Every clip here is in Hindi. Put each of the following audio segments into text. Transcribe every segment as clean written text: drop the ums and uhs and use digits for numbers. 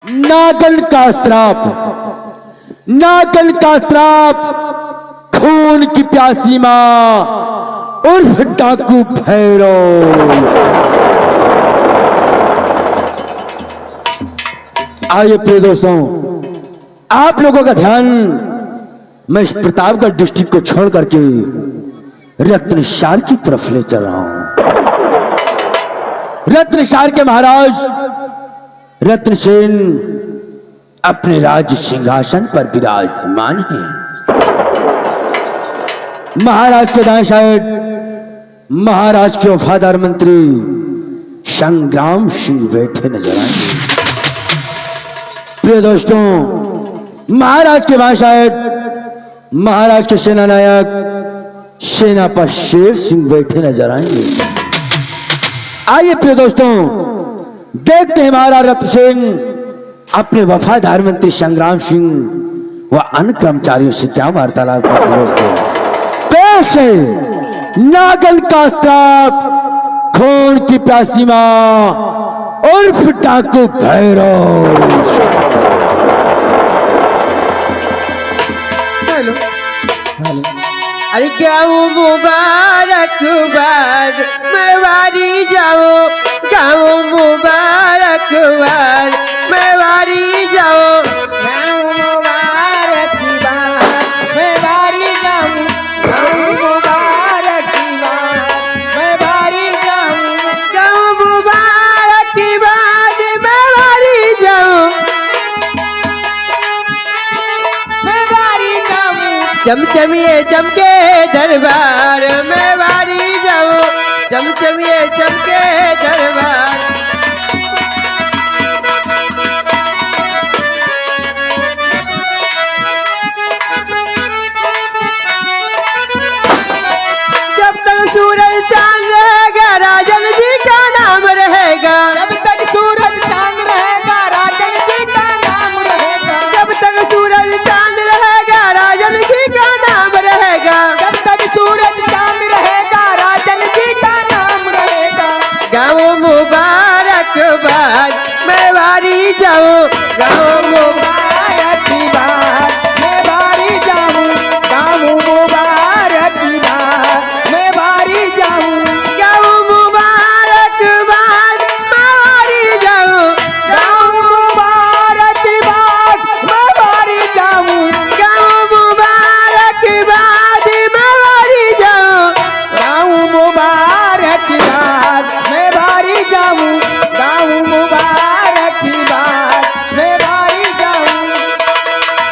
नागन का श्राप, नागन का श्राप, खून की प्यासी मां उर्फ डाकू भैरव। आइए प्रिय दोस्तों, आप लोगों का ध्यान मैं इस प्रतापगढ़ डिस्ट्रिक्ट को छोड़ करके रत्नशार की तरफ ले चल रहा हूं। रत्नशार के महाराज रत्नसेन अपने राज्य सिंहासन पर विराजमान हैं। महाराज के दाएं साइड महाराज के वफादार मंत्री संग्राम सिंह बैठे नजर आएंगे। प्रिय दोस्तों, महाराज के बाएं साइड महाराज के सेना नायक सेनापति शेर सिंह बैठे नजर आएंगे। आइए प्रिय दोस्तों, देखते हैं महाराज रत्नसेन अपने वफादार मंत्री संग्राम सिंह व अन्य कर्मचारियों से क्या वार्तालाप करते हैं। पेश है नागन का श्राप, खून की प्यासी मां उर्फ डाकू भैरव। अरे गाँव मुबारकबाद मैं वारी जाओ, गाँव मुबारकबाद मैं वारी जाओ, गाँव मुबारकबाद मैं वारी जाऊँ, गाँव मुबारकबाद मैं वारी जाऊँ, गाँव मुबारकबाद मैं वारी जाऊँ, मैं वारी जाऊँ, चमचमिए चमके दरबार में वारी जाऊं, चमचमिए चमके दरबार। जब तक सूरज चांद रहेगा राजन जी का नाम रहेगा, जब तक सूरज चांद रहेगा राजन जी का नाम रहेगा, जब तक सूरज चांद रहेगा राजन जी का नाम रहेगा, जब तक सूरज चांद रहेगा राजन जी का नाम रहेगा। गाँव मुबारकबाद मैं वारी जाऊँ, गाँव मुबारकबाद मैं वारी जाऊँ, गाँव मुबारकबाद मैं वारी जाऊँ, गाँव मुबारकबाद मैं वारी जाऊँ, गाँव मुबारकबाद मैं वारी जाऊँ, गाँव मुबारकबाद मैं वारी जाऊँ, गाँव मुबारकबाद मैं वारी जाऊँ, गाँव मुबारकबाद मैं वारी जाऊँ।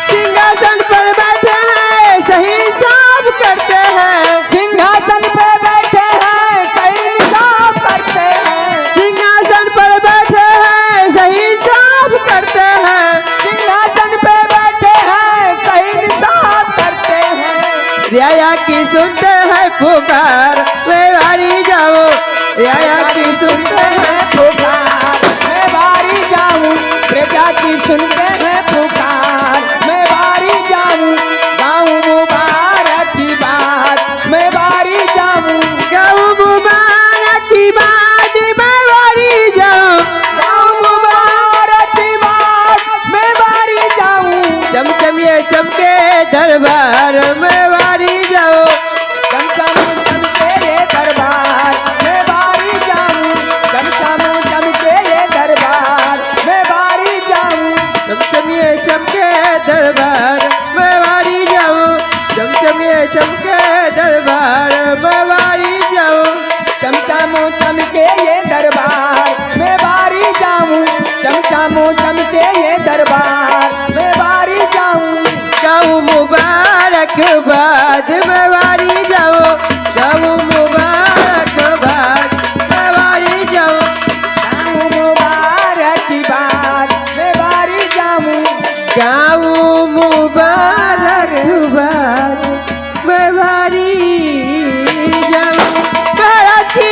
सिंहासन पर बैठे हैं सही इंसाफ करते हैं, सिंहासन पे बैठे हैं सही इंसाफ करते हैं, सिंहासन पर बैठे हैं सही इंसाफ करते हैं, सिंहासन पे बैठे हैं सही इंसाफ करते हैं। रियाया की सुनते हैं पुकार मैं वारी जाऊँ, रियाया की सुनते हैं पुकार मैं वारी जाऊँ, प्रजा की सुनते हैं पुकार मैं वारी जाऊँ, गाँव मुबारकबाद मैं वारी जाऊँ, गाँव मुबारकबाद मैं वारी जाऊँ, गाँव मुबारकबाद मैं वारी जाऊँ, चमचमिए चमके दरबार में वारी जाओ, चमचम चमके ये दरबार में वारी जाऊँ, चमचम चमके ये दरबार में वारी जाऊँ, चमचमिए चमके दरबार में वारी जाऊँ, चमचमिए चमके दरबार में वारी जाऊँ, चमचम चमके ये दरबार में वारी जाऊँ, चमचम चमके ये दरबार में वारी जाऊँ, गाँव मुबारकबाद मैं वारी जाऊँ, गाँव मुबारकबाद मैं वारी जाऊँ, गाँव मुबारकबाद मैं वारी जाऊँ, गाँव मुबारकबाद मैं वारी जाऊँ। महाराज की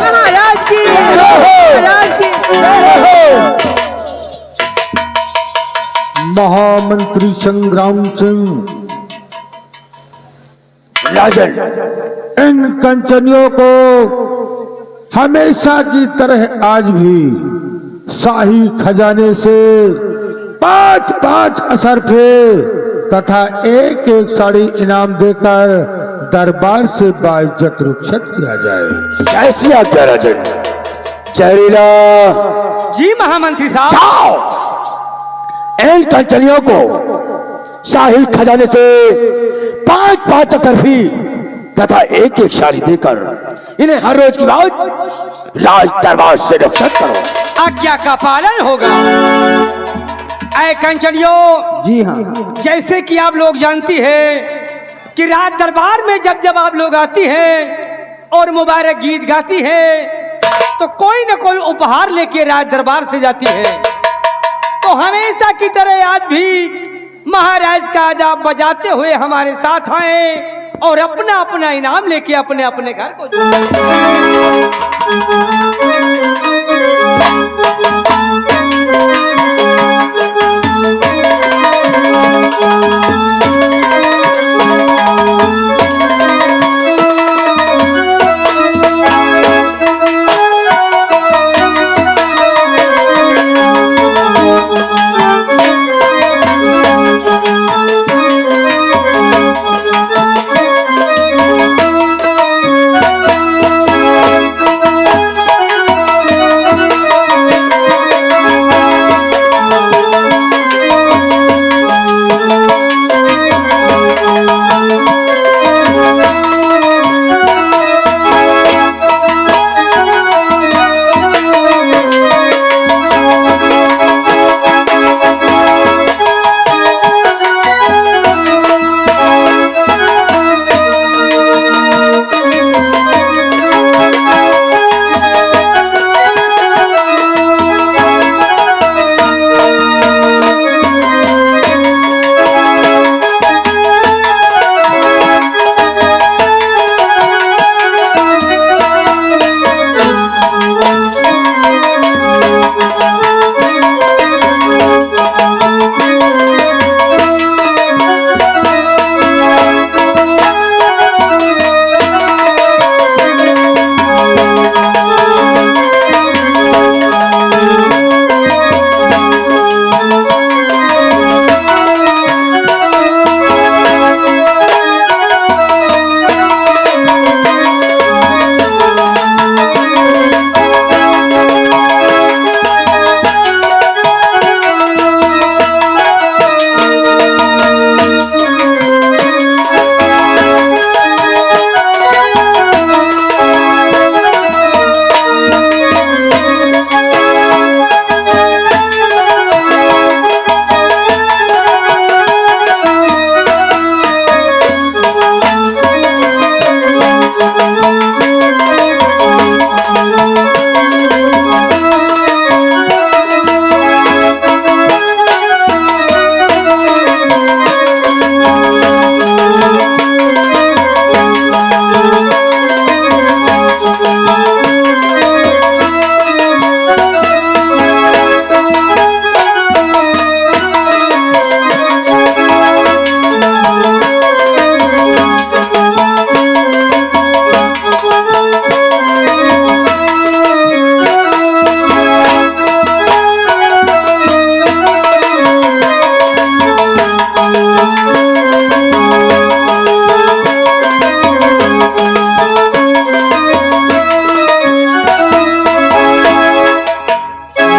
महाराज की महाराज की महामंत्री संग्राम सिंह, राजन इन कंचनियों को हमेशा की तरह आज भी शाही खजाने से 5-5 असरफे तथा एक एक साड़ी इनाम देकर दरबार से बाइज्जत रुखसत किया जाए। कैसी आज्ञा राजन? जहरीला। जी महामंत्री साहब। जाओ इन कंचनियों को शाही खजाने से 5-5 असरफी तथा एक एक साड़ी देकर इन्हें हर रोज की बात राज दरबार से रुखसत करो। आज्ञा का पालन होगा। ऐ कंचनियों। जी हाँ। जैसे कि आप लोग जानती हैं कि राज दरबार में जब जब आप लोग आती हैं और मुबारक गीत गाती हैं तो कोई न कोई उपहार लेके राज दरबार से जाती है। तो हमेशा की तरह आज भी महाराज का आदाब बजाते हुए हमारे साथ आए और अपना अपना इनाम लेके अपने अपने घर को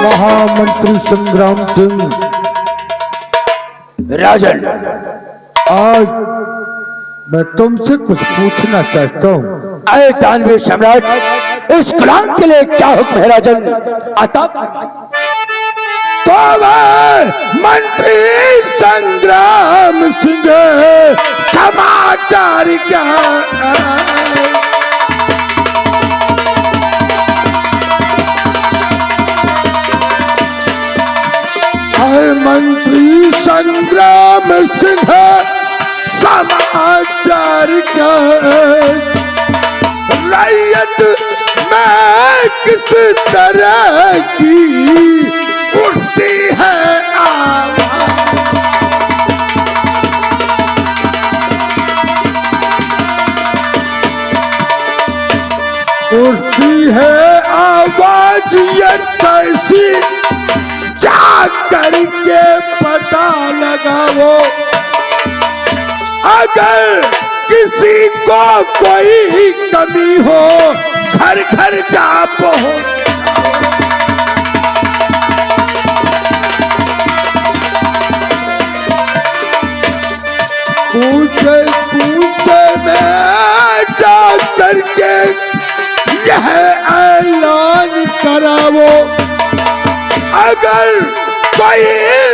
महामंत्री संग्राम सिंह। राजन, आज मैं तुमसे कुछ पूछना चाहता हूँ। अरे दानवीर सम्राट, इस गुलाम के लिए क्या हुक्म है राजन? आता तो मंत्री संग्राम सिंह, समाचार क्या? मंत्री संग्राम सिंह, समाचार क्या? रैयत में किस तरह की उठती है आवाज? उठती है आवाज ये कैसी करके पता लगाओ, अगर किसी को कोई कमी हो घर घर जा पहुंच। पूछे पूछे में जा करके यह ऐलान करावो, अगर कोई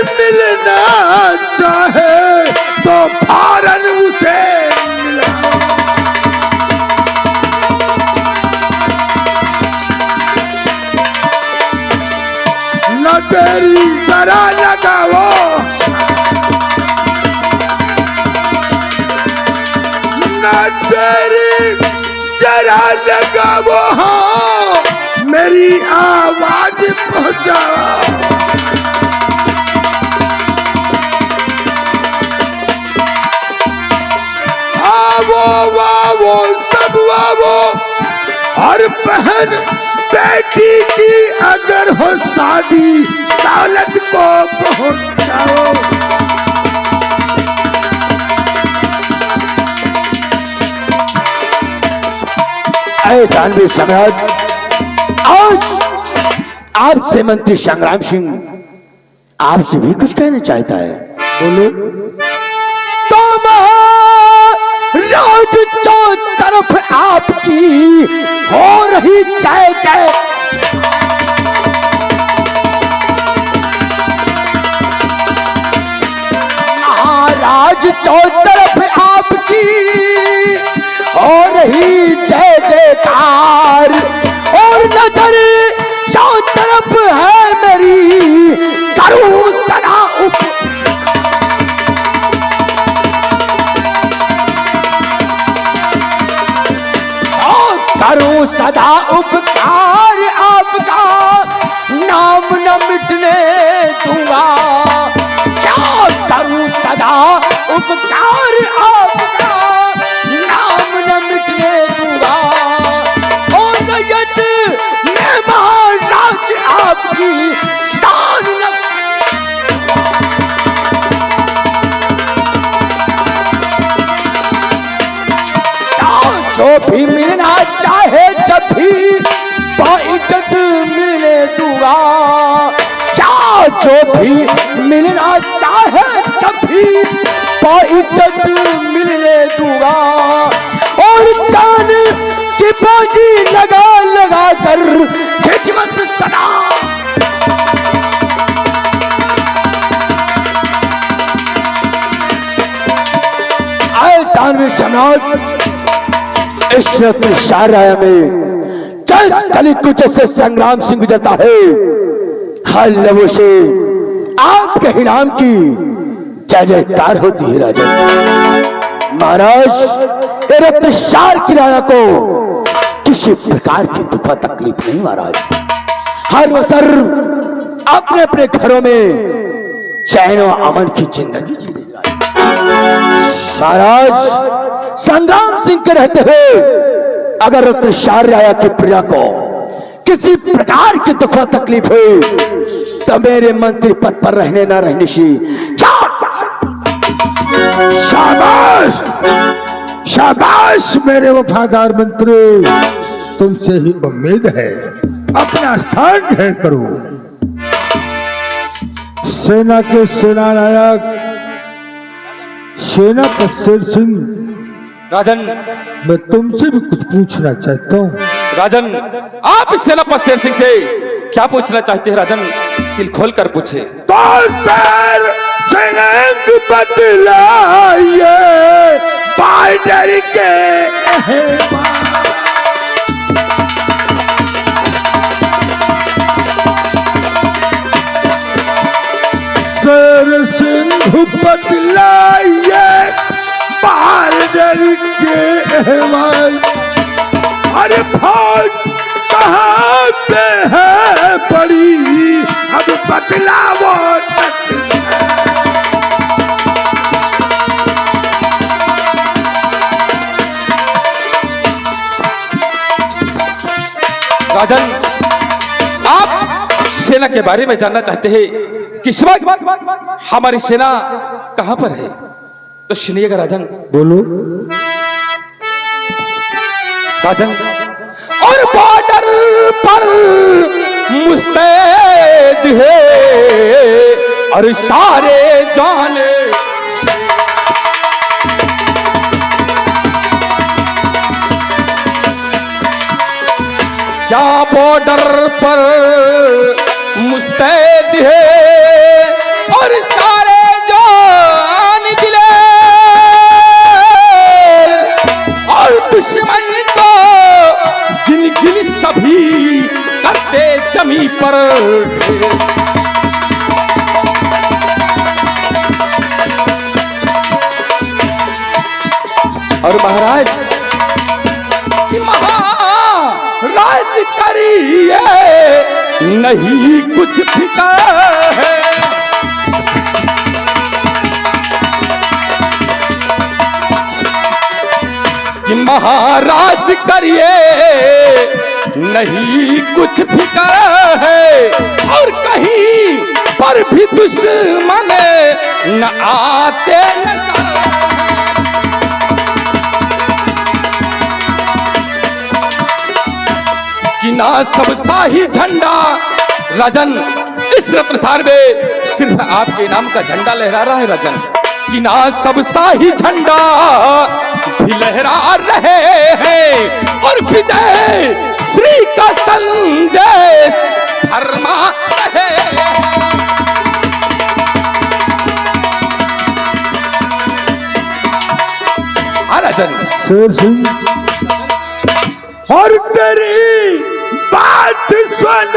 मिलना चाहे तो फौरन उसे मिलाओ। न तेरी जरा लगाओ, न तेरी जरा लगाओ, मेरी आवाज पहुंचाओ। आवो सब आवो, और बहन बेटी की अगर हो शादी दौलत को पहुंचाओ। अरे दानवीर सम्राट, आज आपसे मंत्री संग्राम सिंह आपसे भी कुछ कहना चाहता है। बोलो। राज चौ तरफ आपकी हो रही जय जय, महाराज चौ तरफ आपकी हो रही जय जयकार, और नजर चौ तरफ है मेरी करूं सदा करूं सदा उपकार आपका, नाम न मिटने दूंगा। क्या करूं सदा उपकार आपका, नाम न मिटने दूंगा। और नयत में महाराज आपकी शान न जो भी मिलना चाहे जब भी बाइज्जत मिलने दूंगा। क्या जो भी मिलना चाहे जब भी बाइज्जत मिलने दूंगा। और जान की बाजी लगा लगा कर खिदमत सदा। आए दानवीर सम्राट, इस रत्न शाहराया में जिस कली कुछ से संग्राम सिंह गुजरता है, हर लबों से आपके ही नाम की जय जयकार होती है। राजा महाराज, ये रत्न शार की राया को किसी प्रकार की दुख तकलीफ नहीं। महाराज हर अवसर अपने अपने घरों में चैन और अमन की जिंदगी जी रही है। महाराज संग्राम सिंह के रहते हुए अगर रत्न शाहराया की प्रजा को किसी प्रकार की दुख तकलीफ हुई तो मेरे मंत्री पद पर रहने ना रहने से शाबाश शाबाश मेरे वफादार मंत्री, तुमसे ही उम्मीद है। अपना स्थान ग्रहण करो। सेना के सेनानायक सेनापति शेर सिंह, राजन, मैं तुमसे भी कुछ पूछना चाहता हूँ। राजन, आप सेनापति शेर सिंह से क्या पूछना चाहते हैं? राजन, दिल खोल कर पूछे। तो शेर सिंह बतलाइए बॉर्डर के शेर सिंह बतलाइए बॉर्डर के अहवाल। अरे फौज कहाँ पे है पड़ी, अब बतलावो। राजन, आप सेना के बारे में जानना चाहते हैं कि इस वक्त हमारी सेना कहां पर है। तो सुनिएगा राजन। बोलो। राजन, और बॉर्डर पर मुस्तैद है और सारे जाने, क्या बॉर्डर पर मुस्तैद है और सारे जान दिले, और दुश्मन को गिन गिन सभी करते जमी पर। और महाराज महाराज करिए नहीं कुछ फिकर है, कि महाराज करिए नहीं कुछ फिकर है, और कहीं पर भी दुश्मन न आते न कि ना सब शाही झंडा। राजन, इस रत्नसार में सिर्फ आपके नाम का झंडा लहरा रहा है राजन, कि ना सब शाही झंडा भी लहरा रहे हैं, और विजय श्री का संदेश फरमा रहे हैं। राजन शेर सिंह, और तेरी बात सुन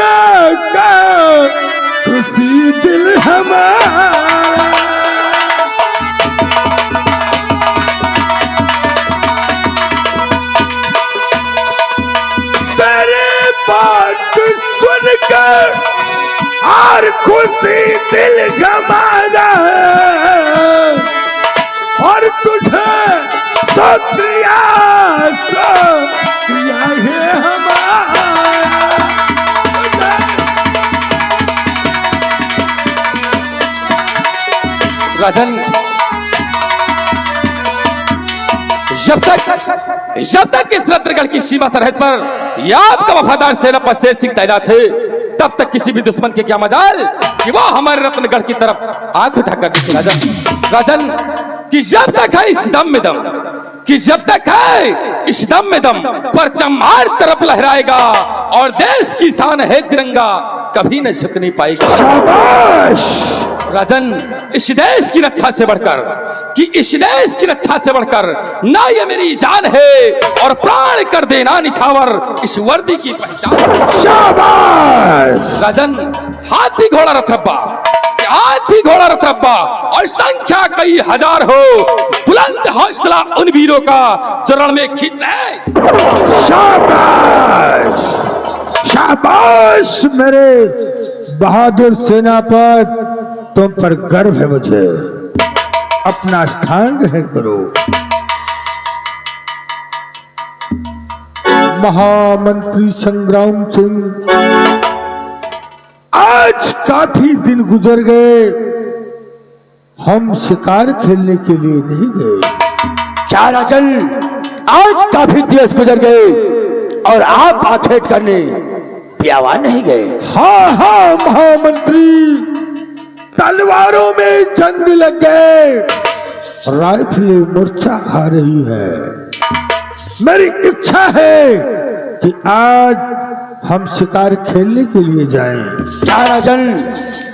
कर खुशी दिल हमारा, तेरी बात सुन कर और खुशी दिल हमारा, और तुझे शुक्रिया शुक्रिया है हमारा। राजन, जब तक इस रत्नगढ़ की सीमा सरहद पर या आपका वफादार सेना पर शेर सिंह तैनात है, तब तक किसी भी दुश्मन के क्या मजाल कि वो हमारे रत्नगढ़ की तरफ आंख उठाकर देखे। राजन, कि जब तक है इस दम में दम, कि जब तक है इस दम में दम, परचम हर तरफ लहराएगा, और देश की शान है तिरंगा, कभी न झुक नहीं पाएगा। शाबाश। राजन, इस देश की रक्षा से बढ़कर, कि इस देश की रक्षा से बढ़कर ना ये मेरी जान है, और प्राण कर देना निछावर इस वर्दी की पहचान। शाबाश। राजन, हाथी घोड़ा रथरब्बा, हाथी घोड़ा रथरब्बा, और संख्या कई हजार हो, बुलंद हौसला उन वीरों का जो रण में खींच रहे। शाबाश शाबाश मेरे बहादुर सेनापति, तुम पर गर्व है मुझे। अपना स्थान ग्रहण करो। महामंत्री संग्राम सिंह, आज काफी दिन गुजर गए, हम शिकार खेलने के लिए नहीं गए। क्या राजन, आज काफी दिवस गुजर गए और आप आखेट करने प्यावा नहीं गए। हाँ हाँ महामंत्री, तलवारों में जंग लग गए, राइफलें मूर्छा खा रही है। मेरी इच्छा है कि आज हम शिकार खेलने के लिए जाएं। क्या राजन,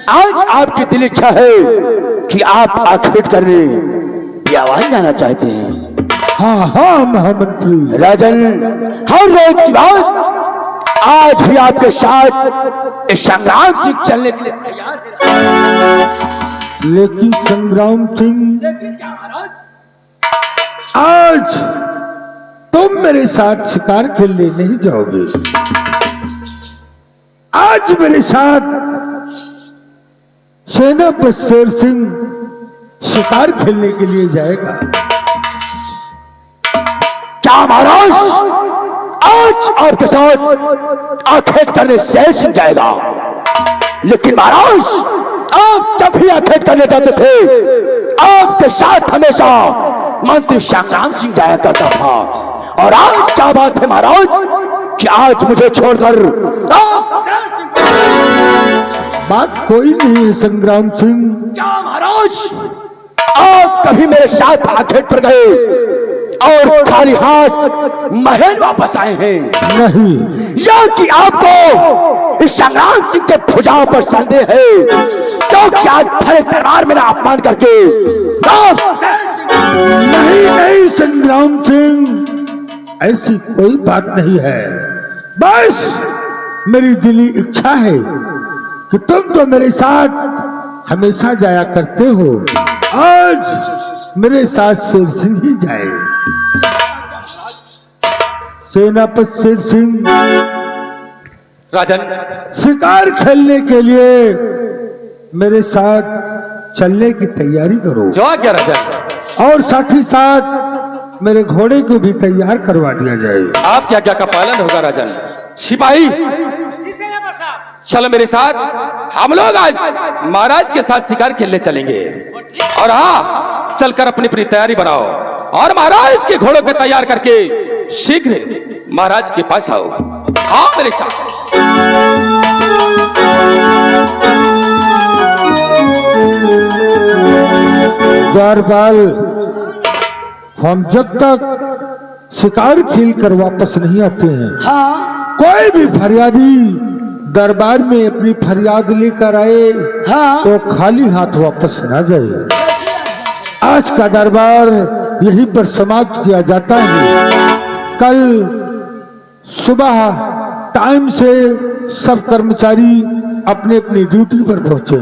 आज आपकी दिल इच्छा है कि आप आखेट करने प्यावा जाना चाहते हैं। हाँ हाँ महामंत्री। राजन, हर रोज की बात आज भी आपके साथ इस संग्राम सिंह चलने के लिए तैयार है। लेकिन संग्राम सिंह, आज तुम मेरे साथ शिकार खेलने नहीं जाओगे। आज मेरे साथ सेनापति शेर सिंह शिकार खेलने के लिए जाएगा। क्या महाराज, आज आपके साथ आखेट करने शेर सिंह जाएगा? लेकिन महाराज, आप जब भी अटैक करने जाते थे आपके साथ हमेशा मंत्री संग्राम सिंह जाया करता था। और आज क्या बात है महाराज कि आज मुझे छोड़कर बात कोई नहीं है संग्राम सिंह। क्या महाराज आप कभी मेरे साथ आखेट पर गए और खाली हाथ महल वापस आए हैं? नहीं, या कि आपको इस संग्राम सिंह के भुजाओं पर संदेह है तो क्या आज भरे दरबार मेरा अपमान करके नहीं नहीं संग्राम सिंह, ऐसी कोई बात नहीं है। बस मेरी दिली इच्छा है कि तुम तो मेरे साथ हमेशा जाया करते हो, आज मेरे साथ शेर सिंह ही जाए। सेनापति शेर सिंह, राजन, शिकार खेलने के लिए मेरे साथ चलने की तैयारी करो जो आज्ञा राजन। और साथ ही साथ मेरे घोड़े को भी तैयार करवा दिया जाए। आपकी आज्ञा का पालन होगा राजन। सिपाही चलो मेरे साथ, हम लोग आज महाराज के साथ शिकार खेलने चलेंगे। और हाँ, चलकर अपनी अपनी तैयारी बनाओ और महाराज के घोड़ों को तैयार करके शीघ्र महाराज के पास आओ। हाँ मेरे साथ। द्वारपाल, हम जब तक शिकार खेल कर वापस नहीं आते हैं, हाँ कोई भी फरियादी दरबार में अपनी फरियाद लेकर आए हाँ तो खाली हाथ वापस ना जाए। आज का दरबार यहीं पर समाप्त किया जाता है। कल सुबह टाइम से सब कर्मचारी अपने अपनी ड्यूटी पर पहुंचे।